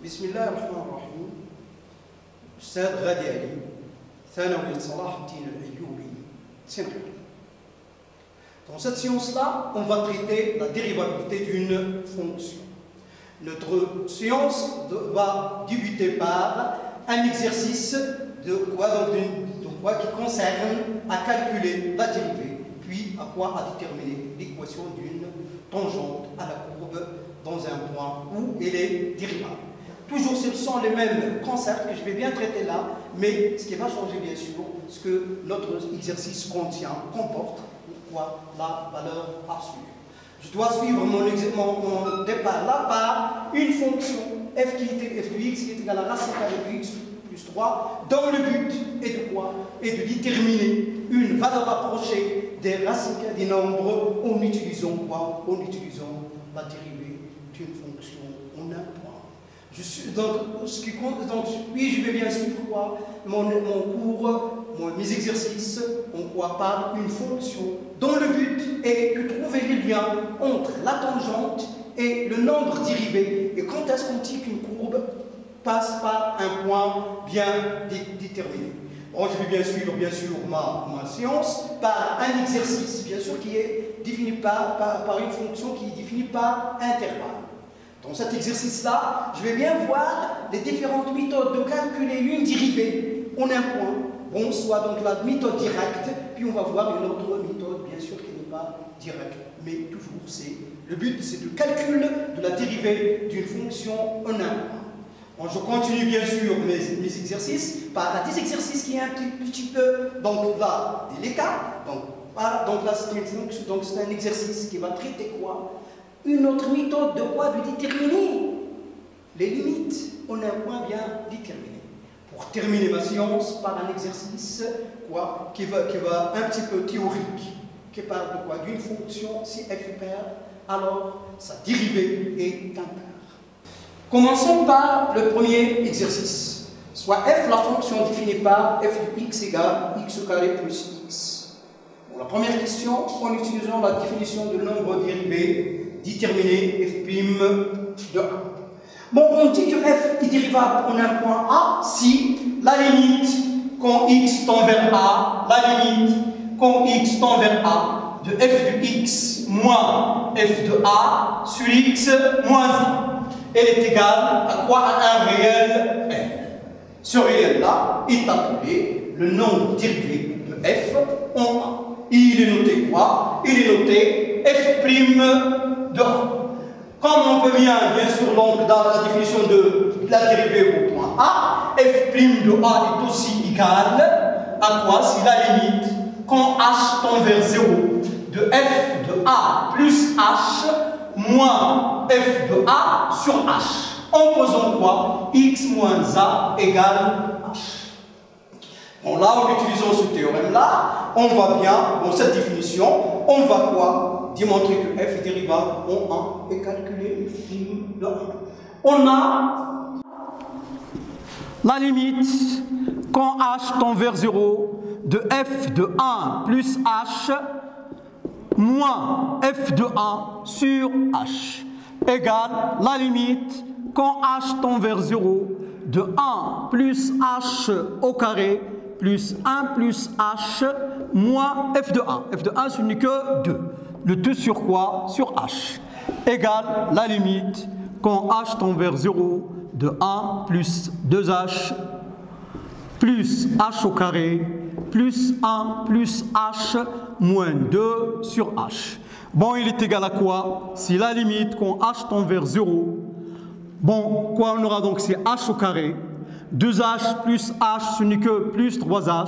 بسم الله الرحمن الرحيم. أستاذ غادي علي، ثانوية صلاح الدين الأيوبي، Sénégal. Dans cette science-là, on va traiter la dérivabilité d'une fonction. Notre science va débuter par un exercice de quoi, qui concerne à calculer la dérivée, puis à quoi à déterminer l'équation d'une tangente à la courbe dans un point où elle est dérivable. Toujours, ce sont les mêmes concepts que je vais bien traiter là, mais ce qui va changer bien sûr, ce que notre exercice comporte, quoi, la valeur à suivre. Je dois suivre mon départ là par une fonction f de x qui est égale à racine carrée de x plus 3, dont le but est de quoi? Et de déterminer une valeur approchée des racines des nombres en utilisant quoi? En utilisant la dérivée d'une fonction en un point. Puis je vais bien suivre quoi? Mon cours, mes exercices, par une fonction dont le but est de trouver le lien entre la tangente et le nombre dérivé. Et quand est-ce qu'on dit qu'une courbe passe par un point bien déterminé? Bon, je vais bien suivre ma science par un exercice, bien sûr, qui est défini par une fonction qui est définie par intervalle. Dans cet exercice-là, je vais bien voir les différentes méthodes de calculer une dérivée en un point. Bon, soit donc la méthode directe, puis on va voir une autre méthode, bien sûr, qui n'est pas directe. Mais toujours, le but, c'est le calcul de la dérivée d'une fonction en un point. Bon, je continue bien sûr mes exercices par des exercices qui est un petit peu, donc là, délicat. Donc là, c'est une fonction, donc c'est un exercice qui va traiter quoi? Une autre méthode de quoi? De déterminer les limites en un point bien déterminé. Pour terminer ma science par un exercice quoi, qui va un petit peu théorique, qui parle de quoi? D'une fonction, si f est paire, alors sa dérivée est impaire. Commençons par le premier exercice. Soit f, la fonction définie par f de x égale x au carré plus x. Pour la première question, en utilisant la définition de nombre dérivé, déterminer f' de 1. Bon, on dit que f est dérivable en un point A si la limite quand x tend vers A, de f de x moins f de A sur x moins 1, elle est égale à quoi? À un réel n. Ce réel-là est appelé le nombre dérivé de f en A. Il est noté quoi? Il est noté f' de 1. Comme on peut bien sûr, donc, dans la définition de la dérivée au point A, f' de A est aussi égal à quoi? Si la limite, quand h tend vers 0, de f de A plus h moins f de A sur h, en posant quoi? X moins A égale h. Bon, là, en utilisant ce théorème-là, on va bien, dans cette définition, on va quoi? Démontrer que f est dérivable en 1 et calculer f' de 1. On a la limite quand h tend vers 0 de f de 1 plus h moins f de 1 sur h égale la limite quand h tend vers 0 de 1 plus h au carré plus 1 plus h moins f de 1. f de 1, ce n'est que 2. Le tout sur quoi? Sur h. Égale la limite quand h tend vers 0 de 1 plus 2h plus h au carré plus 1 plus h moins 2 sur h. Bon, il est égal à quoi? Si la limite quand h tend vers 0, bon, quoi on aura donc? C'est h au carré. 2h plus h, ce n'est que plus 3h.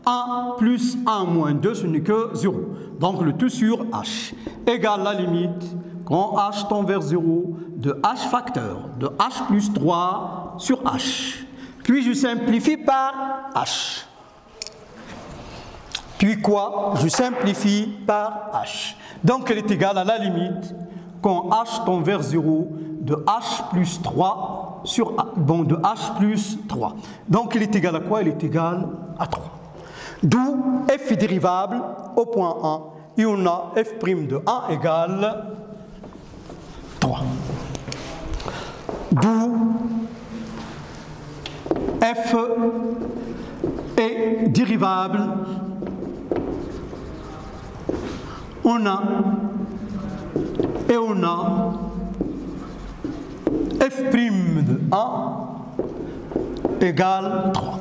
1 plus 1 moins 2, ce n'est que 0. Donc le tout sur h égale la limite quand h tend vers 0 de h facteur de h plus 3 sur h. Puis je simplifie par h. Puis quoi? Je simplifie par h. Donc elle est égale à la limite quand h tend vers 0 de h plus 3 sur a. Bon, de h plus 3. Donc elle est égale à quoi? Elle est égale à 3. D'où f est dérivable au point 1 et on a f' de 1 égale 3. D'où f est dérivable on a f' de 1 égale 3.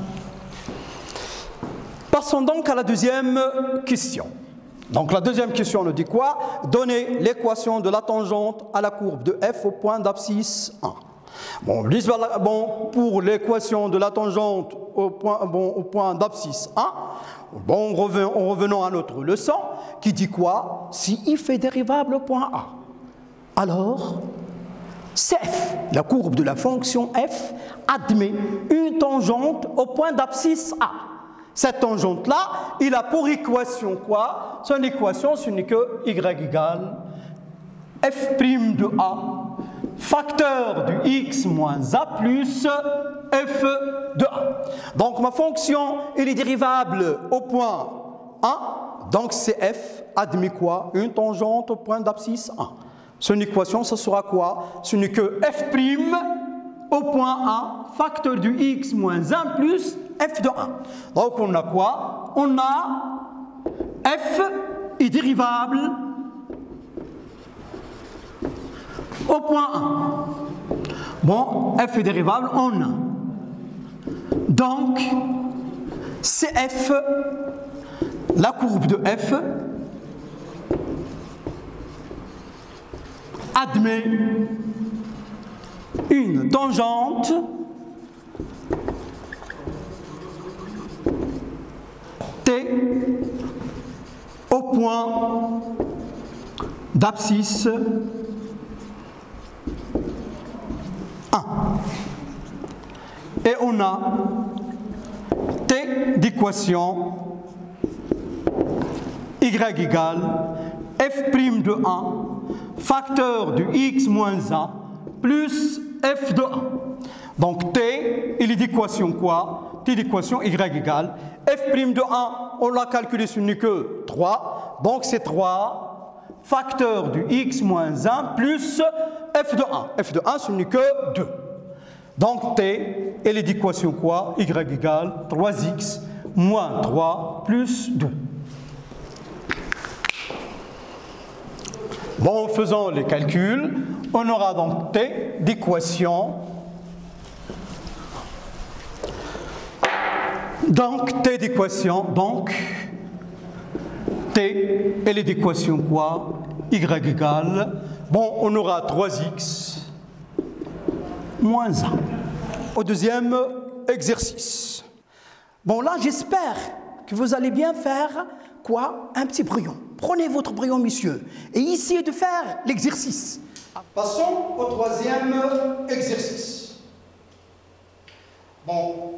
Passons donc à la deuxième question. Donc la deuxième question nous dit quoi? Donnez l'équation de la tangente à la courbe de f au point d'abscisse 1. Bon, pour l'équation de la tangente au point d'abscisse 1, bon, revenons à notre leçon qui dit quoi? Si f est dérivable au point A, alors CF, la courbe de la fonction f, admet une tangente au point d'abscisse A. Cette tangente-là, il a pour équation quoi? Son équation, ce n'est que y égale f' de A, facteur du x moins A plus f de A. Donc ma fonction, elle est dérivable au point 1, donc CF admet quoi? Une tangente au point d'abscisse 1. Son équation, ce sera quoi? Ce n'est que f' au point 1, facteur du x moins 1 plus f de 1. Donc on a quoi? On a f est dérivable au point 1. Bon, f est dérivable en 1. Donc, CF, la courbe de f, admet une tangente T au point d'abscisse 1. Et on a T d'équation y égale f' de 1 facteur du x moins 1 plus f de 1. Donc T, il est d'équation quoi? T d'équation y égale f' de 1, on l'a calculé, ce n'est que 3. Donc c'est 3 facteur du x moins 1 plus f de 1. f de 1, ce n'est que 2. Donc T, elle est d'équation quoi? Y égale 3x moins 3 plus 2. Bon, faisons les calculs. On aura donc T d'équation. Donc T d'équation, donc T, elle est d'équation quoi? Y égale, bon, on aura 3x moins 1. Au deuxième exercice. Bon, là, j'espère que vous allez bien faire quoi? Un petit brouillon. Prenez votre brouillon, messieurs, et essayez de faire l'exercice. Passons au troisième exercice. Bon,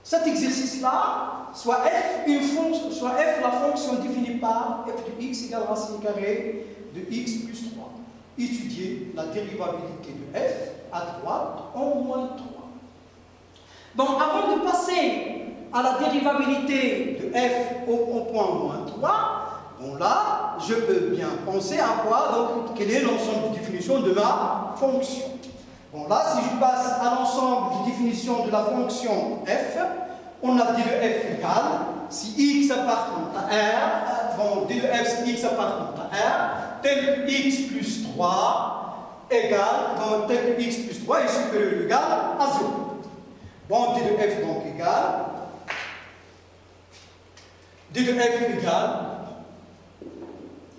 cet exercice-là, soit f la fonction définie par f de x égale racine carrée de x plus 3. Étudier la dérivabilité de f à droite en moins 3. Donc, avant de passer à la dérivabilité de f au point moins 3, bon là, je peux bien penser à quoi? Donc, quel est l'ensemble de définition de ma fonction? Bon là, si je passe à l'ensemble de définition de la fonction f, on a d de f égale, si x appartient à R, bon, d de f si x appartient à R, tel que x plus 3 égale, donc tel que x plus 3 est supérieur ou égal à 0. Bon, d de f donc égale, d de f égale,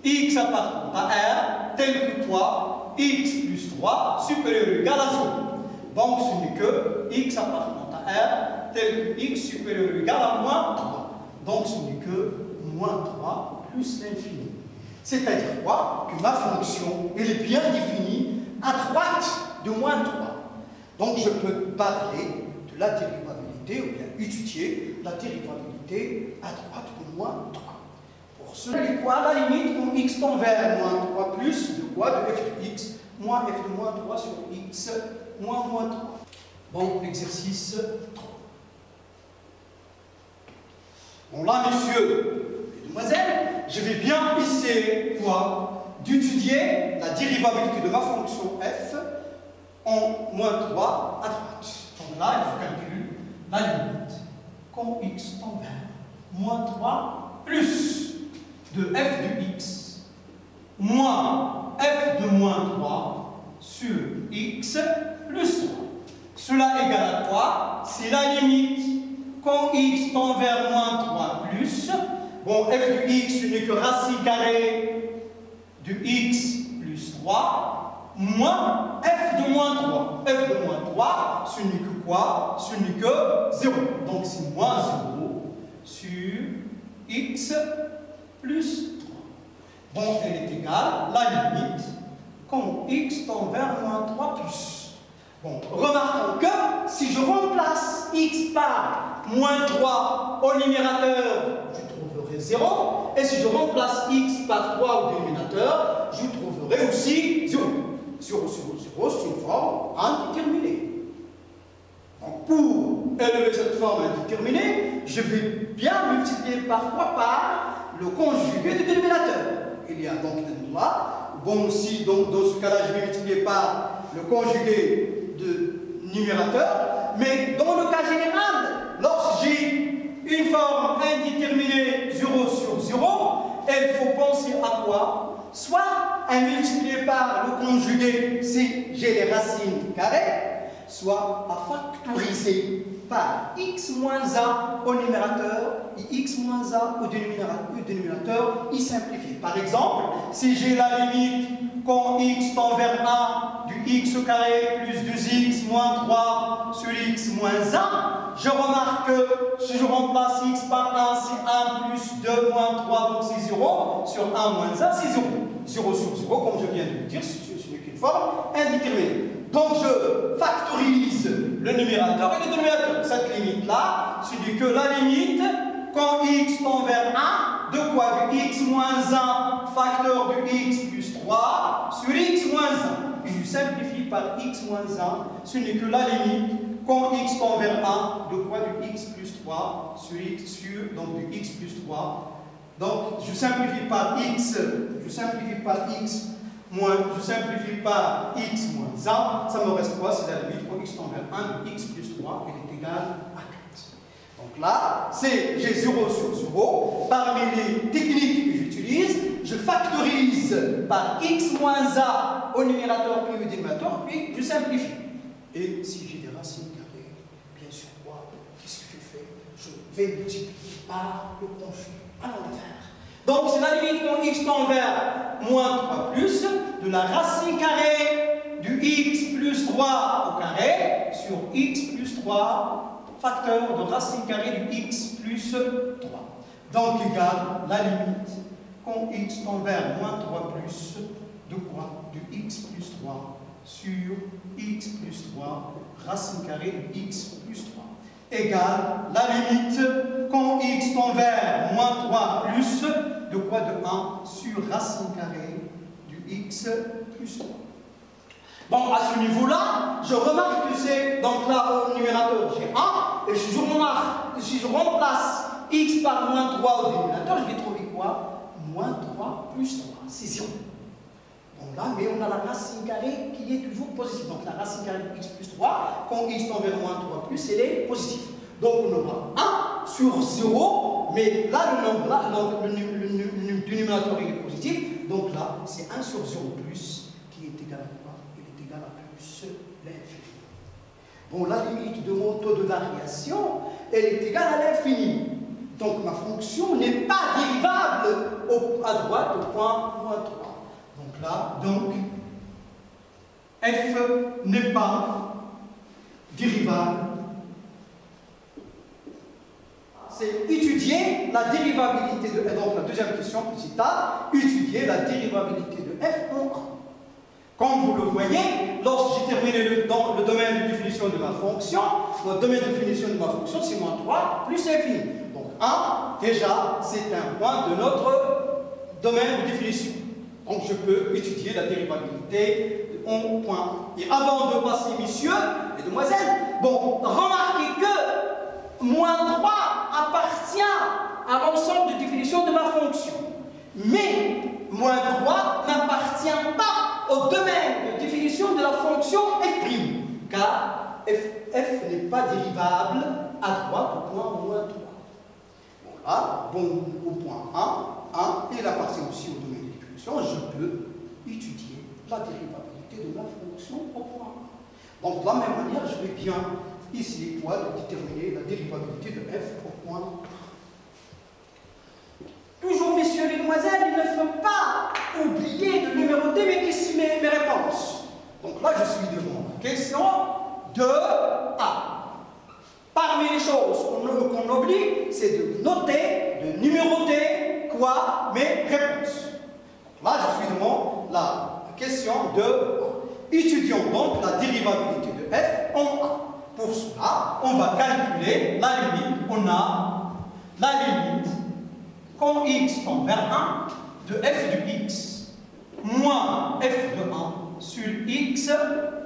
x appartient à R, tel que 3, x plus 3 supérieur ou égal à 0. Donc ce n'est que x appartient à R, tel que x supérieur ou égal à moins 3. Donc ce n'est que moins 3 plus l'infini. C'est-à-dire quoi? Que ma fonction, elle est bien définie à droite de moins 3. Donc je peux parler de la dérivabilité, ou bien étudier la dérivabilité à droite de moins 3. Pour ce qui est quoi, à la limite, on x tend vers moins 3 plus de quoi? De f de x moins f de moins 3 sur x moins moins 3. Bon, exercice 3. Bon là, messieurs et demoiselles, je vais bien essayer quoi? D'étudier la dérivabilité de ma fonction f en moins 3 à droite. Donc là, je calcule la limite quand x tend vers moins 3 plus de f de x moins f de moins 3 sur x plus 3. Cela égale à quoi? C'est la limite quand x tend vers moins 3 plus. Bon, f de x, ce n'est que racine carrée de x plus 3 moins f de moins 3. f de moins 3, ce n'est que quoi? Ce n'est que 0. Donc c'est moins 0 sur x plus 3. Bon, elle est égale à la limite quand x tend vers moins 3 plus. Bon, remarquons que si je remplace x par moins 3 au numérateur, je trouverai 0. Et si je remplace x par 3 au dénominateur, je trouverai aussi 0. 0 sur 0, c'est une forme indéterminée. Donc, pour élever cette forme indéterminée, je vais bien multiplier par quoi? Par le conjugué du dénominateur. Il y a donc un droit. Bon, aussi, donc, dans ce cas-là, je vais multiplier par le conjugué de numérateur. Mais dans le cas général, lorsque j'ai une forme indéterminée 0 sur 0, il faut penser à quoi? Soit à multiplier par le conjugué si j'ai les racines carrées, soit à factoriser par x moins a au numérateur et x moins a au dénominateur, y simplifier. Par exemple, si j'ai la limite quand x tend vers 1 du x au carré plus 2x moins 3 sur x moins 1, je remarque que si je remplace x par 1, c'est 1 plus 2 moins 3, donc c'est 0. Sur 1 moins 1, c'est 0. 0 sur 0, comme je viens de le dire, ce n'est qu'une forme indéterminée. Donc je factorise le numérateur et le dénominateur. Cette limite-là, c'est que la limite, quand x tend vers 1, de quoi? De x moins 1 facteur de x plus 3 sur x moins 1. Et je simplifie par x moins 1, ce n'est que la limite, quand x tend vers 1, de quoi? De x plus 3 sur x sur, donc de x plus 3. Donc je simplifie par x moins, je simplifie par x moins 1, ça me reste quoi? C'est la limite quand x tend vers 1 de x plus 3, elle est égale à 4. Donc là, j'ai 0 sur 0. Parmi les techniques que j'utilise, je factorise par x moins a au numérateur puis au dénominateur, puis je simplifie. Et si j'ai des racines carrées, bien sûr, quoi? Qu'est-ce que je fais? Je vais multiplier par le conjugué à l'envers. Donc c'est la limite quand x tend vers moins 3 plus de la racine carrée du x plus 3 au carré sur x plus 3 facteur de racine carrée du x plus 3. Donc égale la limite quand x tend vers moins 3 plus de quoi? Du x plus 3 sur x plus 3 racine carrée du x plus 3. Égale la limite quand x tend vers moins 3 plus de quoi? De 1 sur racine carrée du x plus 3. Bon, à ce niveau-là, je remarque que c'est, donc là, au numérateur, j'ai 1, et si je remplace x par moins 3 au dénominateur, je vais trouver quoi? Moins 3 plus 3, c'est 0. Bon, là, mais on a la racine carrée qui est toujours positive. Donc la racine carrée de x plus 3, quand x tend vers moins 3 plus, elle est positive. Donc on aura 1 sur 0, mais là, le nombre, là, du numérateur est positif. Donc là, c'est 1 sur 0 plus, qui est égal à quoi? Il est égal à plus l'infini. Bon, la limite de mon taux de variation, elle est égale à l'infini. Donc ma fonction n'est pas dérivable à droite au point moins 3. Donc là, f n'est pas dérivable. C'est étudier la dérivabilité de f. Donc la deuxième question, petit a, étudier la dérivabilité de f en 1. Comme vous le voyez, lorsque j'ai terminé le domaine de définition de ma fonction, le domaine de définition de ma fonction, c'est moins 3 plus l'infini. Donc 1, déjà, c'est un point de notre domaine de définition. Donc je peux étudier la dérivabilité en point 1. Et avant de passer, messieurs et demoiselles, bon, remarquez que moins 3 appartient à l'ensemble de définition de ma fonction. Mais moins 3 n'appartient pas au domaine de définition de la fonction f', car f n'est pas dérivable à droite au point moins 3. Bon, là, bon, au point 1, et la partie aussi au domaine des fonctions, je peux étudier la dérivabilité de la fonction au point 1. Donc, de la même manière, je vais bien ici déterminer la dérivabilité de f au point 1. Toujours, messieurs, mesdemoiselles, il ne faut pas oublier de numéroter mes réponses. Donc là, je suis devant la question de A. Parmi les choses qu'on oublie, c'est de noter, de numéroter quoi mes réponses. Donc là, je suis devant la question de A. Étudions donc la dérivabilité de f en A. Pour cela, on va calculer la limite. On a la limite quand x tend vers 1 de f de x moins f de 1 sur x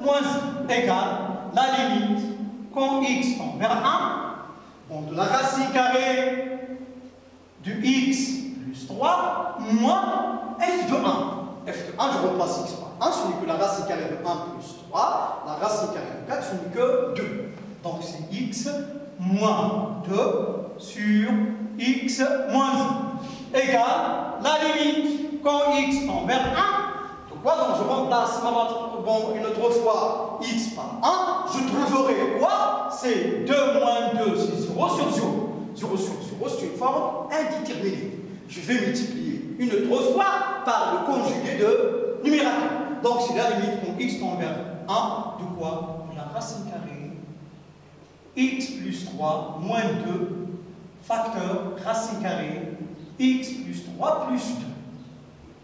moins 1 égale la limite quand x tend vers 1 de la racine carrée de x plus 3 moins f de 1. F de 1, je remplace x par 1, ce n'est que la racine carrée de 1 plus 3, la racine carrée de 4, ce n'est que 2. Donc c'est x moins 2 sur x moins 1 égale la limite quand x tend vers 1. Donc quoi, donc je remplace une autre fois x par 1, je trouverai quoi? C'est 2 moins 2, c'est 0 sur 0. 0 sur 0, c'est une forme indéterminée. Je vais multiplier une autre fois par le conjugué de numérateur. Donc c'est la limite quand x tend vers 1 de quoi? De la racine carrée x plus 3 moins 2 facteur racine carrée x plus 3 plus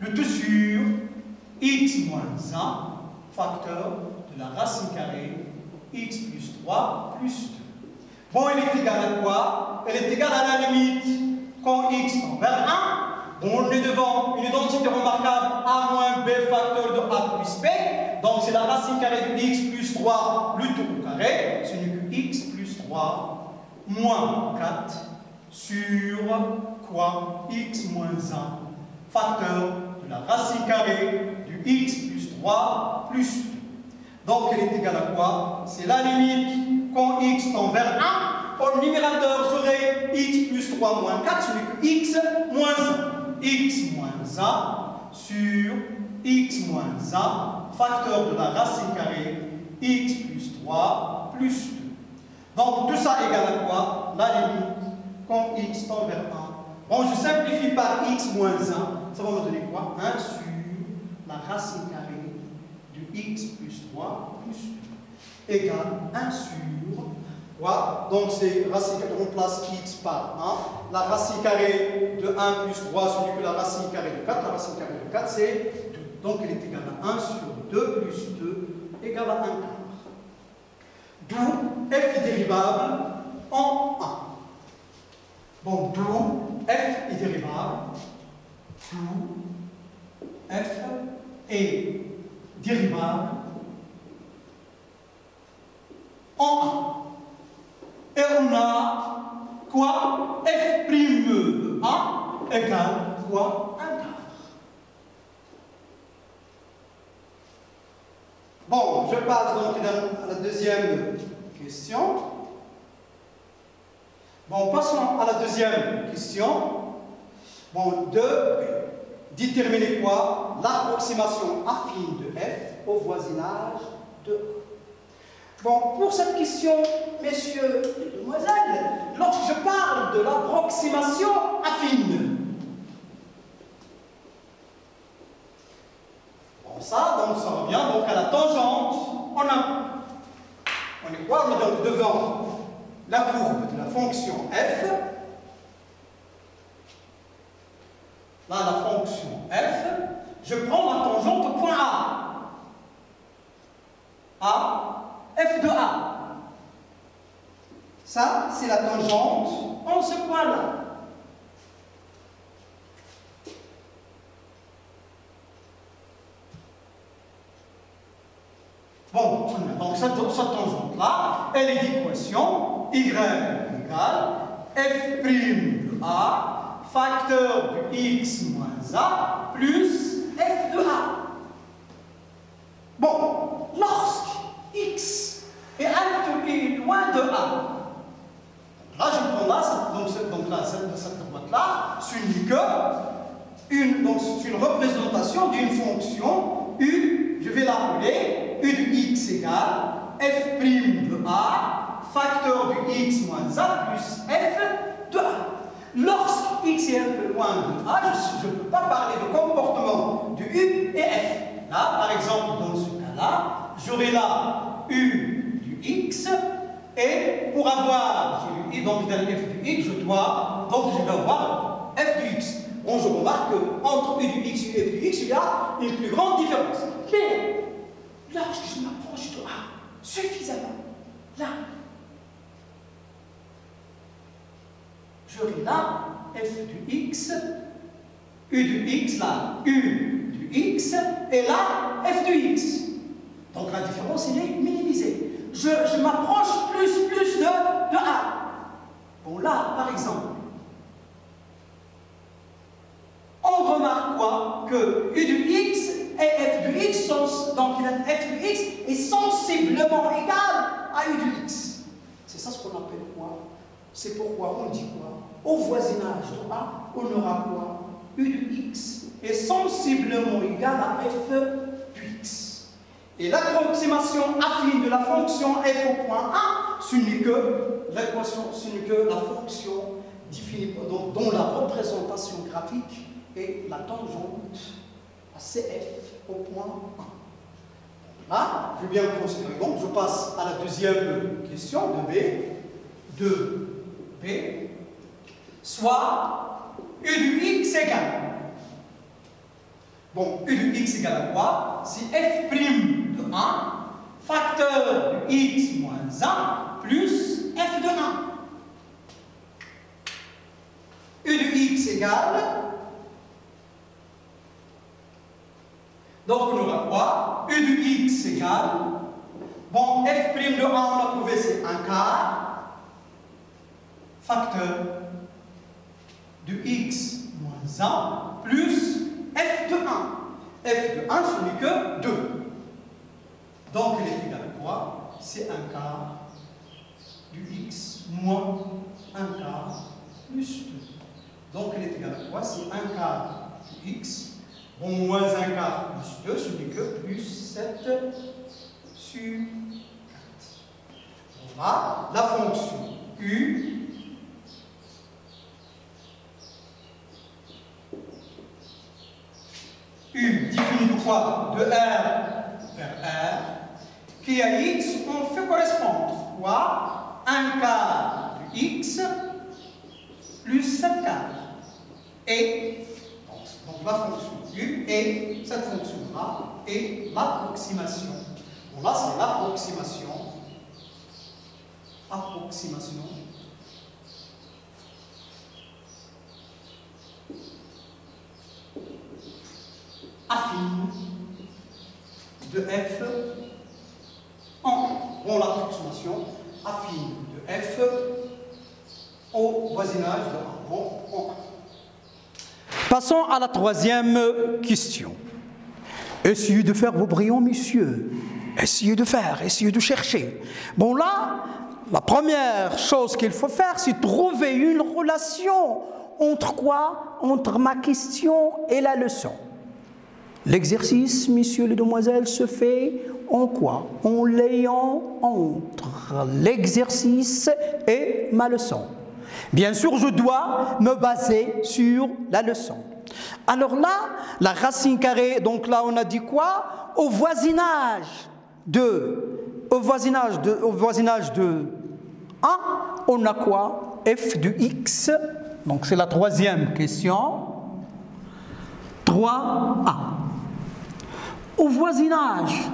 2. Le tout sur x moins 1 facteur de la racine carrée x plus 3 plus 2. Bon, elle est égale à quoi? Elle est égale à la limite quand x tend vers 1. Bon, on est devant une identité remarquable a moins b facteur de a plus b. Donc c'est la racine carrée de x plus 3 le tout au carré. Ce n'est que x plus 3 moins 4 sur quoi? X moins 1 facteur de la racine carrée du x plus 3 plus 2. Donc elle est égale à quoi? C'est la limite quand x tend vers 1. Pour le numérateur, j'aurai x plus 3 moins 4, ce n'est que x moins 1. X moins 1 sur x moins 1 facteur de la racine carrée x plus 3 plus 2. Donc tout ça égale à quoi? La limite quand x tend vers 1. Bon, je simplifie par x moins 1, ça va me donner quoi? 1 sur la racine carrée de x plus 3 plus 2 égale 1 sur quoi? Donc c'est racine carrée, on remplace x par 1. La racine carrée de 1 plus 3, ce n'est que la racine carrée de 4. La racine carrée de 4, c'est 2. Donc elle est égale à 1 sur 2 plus 2 égale à 1 quart. D'où f est dérivable en 1. Bon, d'où f est dérivable. D'où f est dérivable en 1. Et on a quoi? F' de A égale quoi? 1 quart. Bon, je passe donc à la deuxième question. Bon, passons à la deuxième question. Bon, déterminer quoi? L'approximation affine de f au voisinage de A. Bon, pour cette question, messieurs et demoiselles, lorsque je parle de l'approximation affine, bon, ça revient donc à la tangente en A. On est quoi? On est donc devant la courbe de la fonction f. Là, la fonction f, je prends la tangente au point A. F de A. Ça, c'est la tangente en ce point-là. Bon, donc cette tangente-là, elle est d'équation y égale f' de A facteur de x moins A plus f de A. Bon, lorsque x est loin de A, que donc c'est une représentation d'une fonction U, je vais l'appeler U de x égale f' de a, facteur de x moins a plus f de a. Lorsque x est un peu loin de a, je ne peux pas parler de comportement de U et f. Là, par exemple, dans ce cas-là, j'aurai là U du x, et pour avoir, j'ai eu donc f du x, je vais avoir f du x. Bon, je remarque qu'entre U du x et f du x, il y a une plus grande différence. Mais, lorsque je m'approche de a suffisamment, là, j'aurai là f du x, U du x, là, U du x, et là, f du x. Donc la différence, elle est minimisée. Je m'approche plus de a. Bon, là, par exemple, on remarque quoi? Que U du x et f du x sont, donc f du x est sensiblement égal à U du x. C'est ça ce qu'on appelle quoi? C'est pourquoi on dit quoi? Au voisinage de a, on aura quoi? U du x est sensiblement égal à f du x. Et l'approximation affine de la fonction f au point A, ce n'est que l'équation, ce n'est que la fonction définie, dont la représentation graphique est la tangente à CF au point A. Là, je vais bien considérer. Donc, je passe à la deuxième question de B, soit U du x égale. Bon, U du x égale à quoi? C'est f' de 1, facteur de x moins 1, plus f de 1. U du x égale. Donc, on aura quoi? U du x égale. Bon, f' de 1, on a trouvé, c'est 1 quart. Facteur de x moins 1, plus f de 1. F de 1, ce n'est que 2. Donc, elle est égale à quoi? C'est 1 quart du x moins 1 quart plus 2. Donc, elle est égale à quoi? C'est 1 quart du x. Bon, moins 1 quart plus 2, ce n'est que plus 7 sur 4. On a la fonction U. U définie de quoi? De R vers R, qui à x, on fait correspondre quoi? 1 quart de x plus 7 quarts. Et, donc la fonction U, et cette fonction-là est l'approximation. Bon, là, c'est l'approximation. Approximation. Affine de f en, bon, l'approximation affine de f au voisinage de 1. Bon. Passons à la troisième question. Essayez de faire vos brillants, messieurs. Essayez de faire, essayez de chercher. Bon, là, la première chose qu'il faut faire, c'est trouver une relation entre quoi? Entre ma question et la leçon. L'exercice, messieurs les demoiselles, se fait en quoi? En l'ayant entre l'exercice et ma leçon. Bien sûr, je dois me baser sur la leçon. Alors là, la racine carrée, donc là on a dit quoi? Au voisinage de 1, on a quoi? F de x, donc c'est la troisième question. 3a. Au voisinage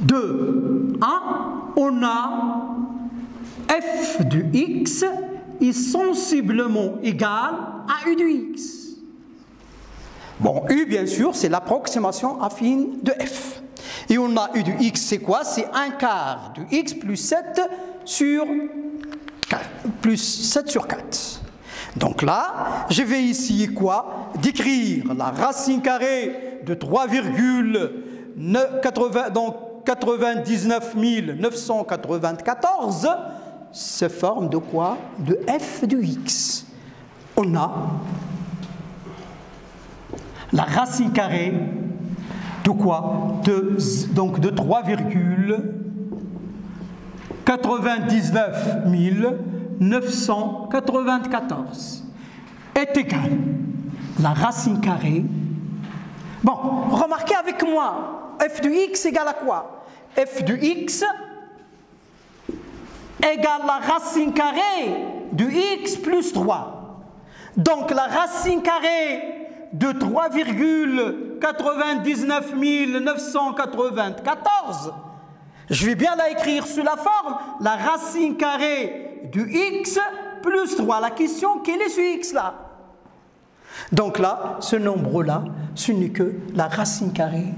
de 1, on a f de x est sensiblement égal à u de x. Bon, u, bien sûr, c'est l'approximation affine de f. Et on a u de x, c'est quoi? C'est 1 quart de x plus 7 sur 4. Donc là, je vais ici quoi? Décrire la racine carrée de 3,99 994 se forme de quoi? De f de x. On a la racine carrée de quoi? Donc de 3,99 994 est égal. La racine carrée. Bon, remarquez avec moi, f de x égale à quoi? F de x égale la racine carrée de x plus 3. Donc la racine carrée de 3,99 994, je vais bien la écrire sous la forme, la racine carrée de x plus 3. La question, quelle est ce x là? Donc là, ce nombre-là, ce n'est que la racine carrée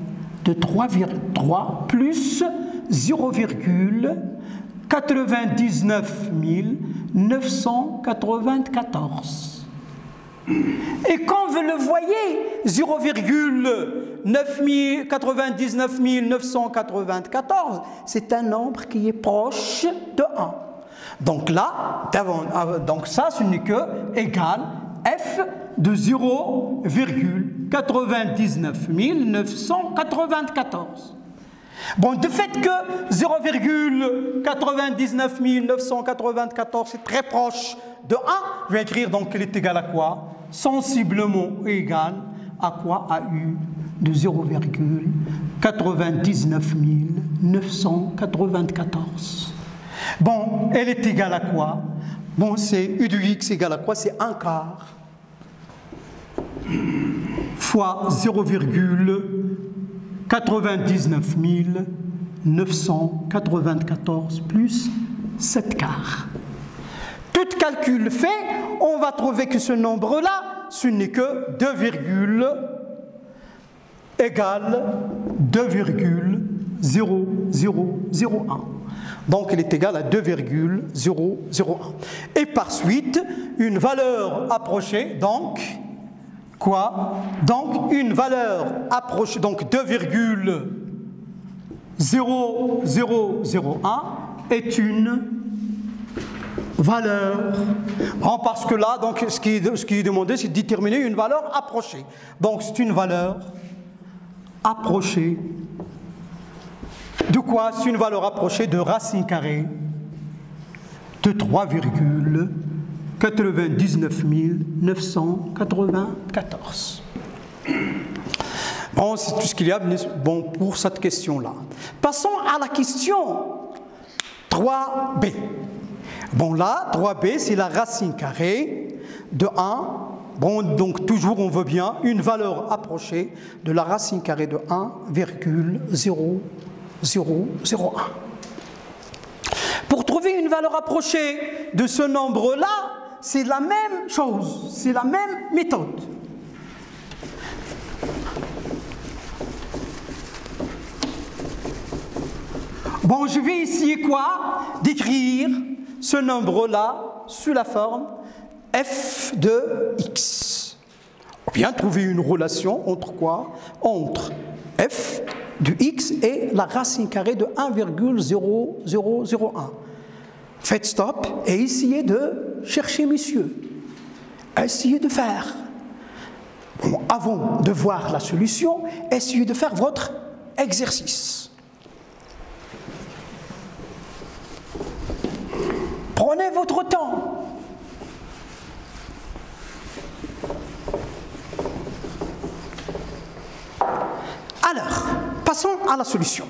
de 3,3 plus 0,99 994. Et quand vous le voyez, 0,99 994, c'est un nombre qui est proche de 1. Donc là, donc ça, ce n'est que égal f de 0,99 994. Bon, de fait que 0,99 994 est très proche de 1, je vais écrire donc qu'elle est égale à quoi? Sensiblement égale à quoi? À U de 0,99 994. Bon, elle est égale à quoi? Bon, c'est U de x égale à quoi? C'est 1 quart fois 0,99 994 plus 7 quarts. Tout calcul fait, on va trouver que ce nombre-là, ce n'est que 2,0001. Donc, il est égal à 2,001. Et par suite, une valeur approchée, donc, quoi? Donc, une valeur approchée, donc 2,0001 est une valeur. Bon, parce que là, donc, ce qui est demandé, c'est de déterminer une valeur approchée. Donc, c'est une valeur approchée. De quoi? C'est une valeur approchée de racine carrée de 3,99 994. Bon, c'est tout ce qu'il y a bon, pour cette question-là. Passons à la question 3b. Bon, là, 3b, c'est la racine carrée de 1. Bon, donc toujours, on veut bien une valeur approchée de la racine carrée de 1,0001. Pour trouver une valeur approchée de ce nombre-là, c'est la même chose, c'est la même méthode. Bon, je vais essayer quoi? D'écrire ce nombre-là sous la forme f de x. On vient trouver une relation entre quoi? Entre f de x et la racine carrée de 1,0001. Faites stop et essayez de chercher, messieurs. Essayez de faire. Bon, avant de voir la solution, essayez de faire votre exercice. Prenez votre temps. Alors, passons à la solution.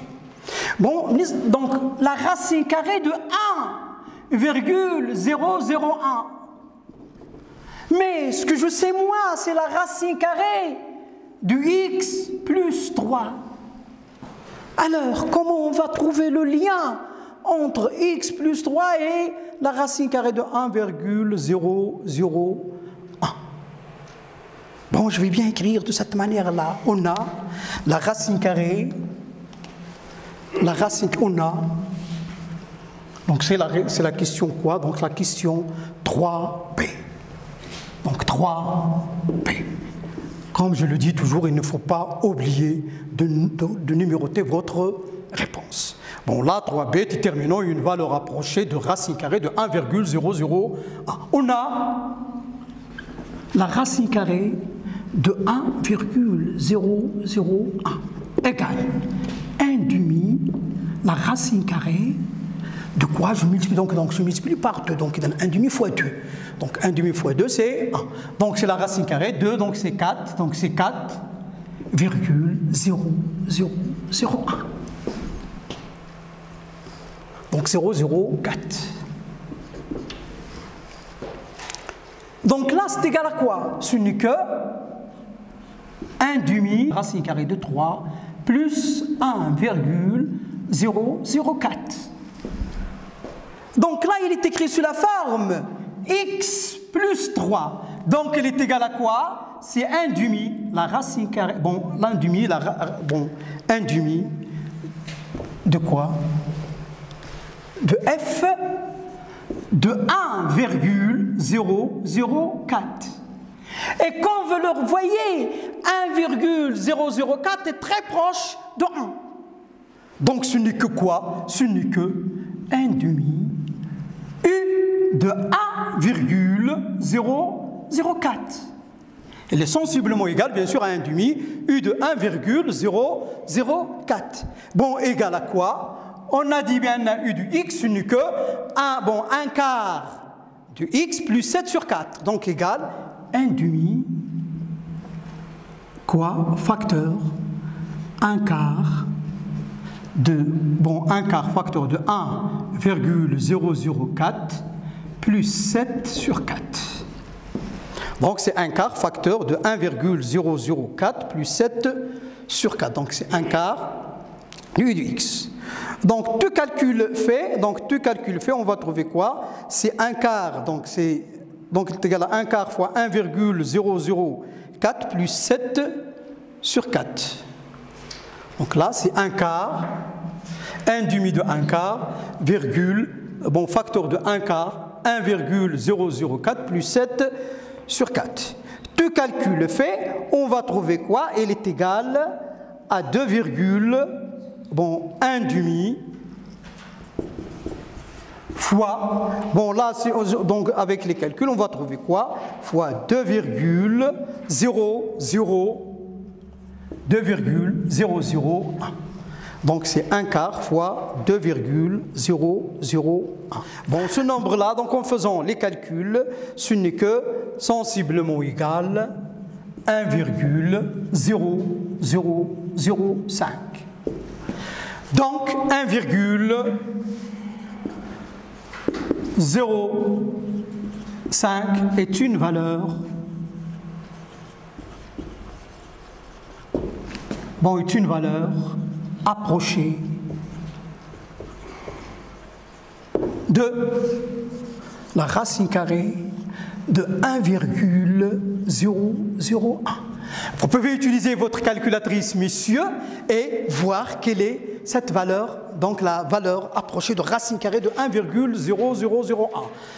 Bon, donc la racine carrée de 1,001. Mais ce que je sais moi, c'est la racine carrée de x plus 3. Alors, comment on va trouver le lien entre x plus 3 et la racine carrée de 1,001? Bon, je vais bien écrire de cette manière-là. On a la racine carrée, on a, donc c'est la question quoi? Donc la question 3b. Donc 3b. Comme je le dis toujours, il ne faut pas oublier de numéroter votre réponse. Bon, là, 3b, déterminons une valeur approchée de racine carrée de 1,001. On a la racine carrée de 1,001 égale 1 demi la racine carrée de quoi je multiplie donc je multiplie par 2, donc il donne 1 demi fois 2. Donc 1 demi fois 2 c'est 1. Donc c'est la racine carrée, 2 donc c'est 4, donc c'est 4,0001. Donc 0,04. Donc là c'est égal à quoi? Ce n'est que 1 demi racine carrée de 3 plus 1,004. Donc là, il est écrit sous la forme x plus 3. Donc, il est égal à quoi? C'est 1 demi, la racine carrée. Bon, 1 demi, 1 demi de quoi? De f de 1,004. Et quand vous le voyez, 1,004 est très proche de 1. Donc, ce n'est que quoi? Ce n'est que 1 demi U de 1,004. Elle est sensiblement égale, bien sûr, à 1 demi U de 1,004. Bon, égal à quoi? On a dit bien U du x, ce n'est que 1 quart de x plus 7 sur 4. Donc, égal 1 demi, quoi? Facteur 1 quart de, 1 quart facteur de 1,004 plus 7 sur 4. Donc c'est 1 quart facteur de 1,004 plus 7 sur 4. Donc c'est 1 quart U du x. Donc tout calcul fait, on va trouver quoi? C'est 1 quart, donc c'est égal à 1 quart fois 1,004 plus 7 sur 4. Donc là, c'est 1 quart, 1 demi de 1 quart, facteur de 1 quart, 1,004 plus 7 sur 4. Tout calcul fait, on va trouver quoi? Il est égal à 2, 1 demi fois, là, donc avec les calculs, on va trouver quoi? Fois 2,001. Donc c'est 1 quart fois 2,001. Bon, ce nombre-là, donc en faisant les calculs, ce n'est que sensiblement égal à 1,0005. Donc 1,05 est une valeur approchée de la racine carrée de 1,001. Vous pouvez utiliser votre calculatrice, messieurs, et voir quelle est cette valeur, donc la valeur approchée de racine carrée de 1,0001.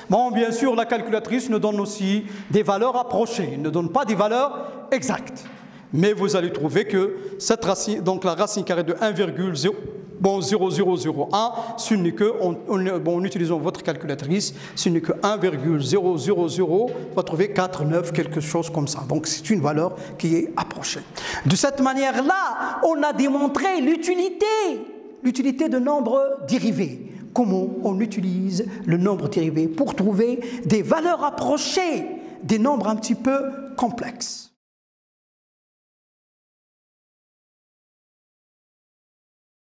Bon, bien sûr, la calculatrice nous donne aussi des valeurs approchées, elle ne donne pas des valeurs exactes. Mais vous allez trouver que cette racine, donc la racine carrée de 1,0001, ce n'est que, en utilisant votre calculatrice, ce n'est que 1,000, on va trouver 4, 9, quelque chose comme ça. Donc c'est une valeur qui est approchée. De cette manière-là, on a démontré l'utilité de nombres dérivés. Comment on utilise le nombre dérivé pour trouver des valeurs approchées des nombres un petit peu complexes.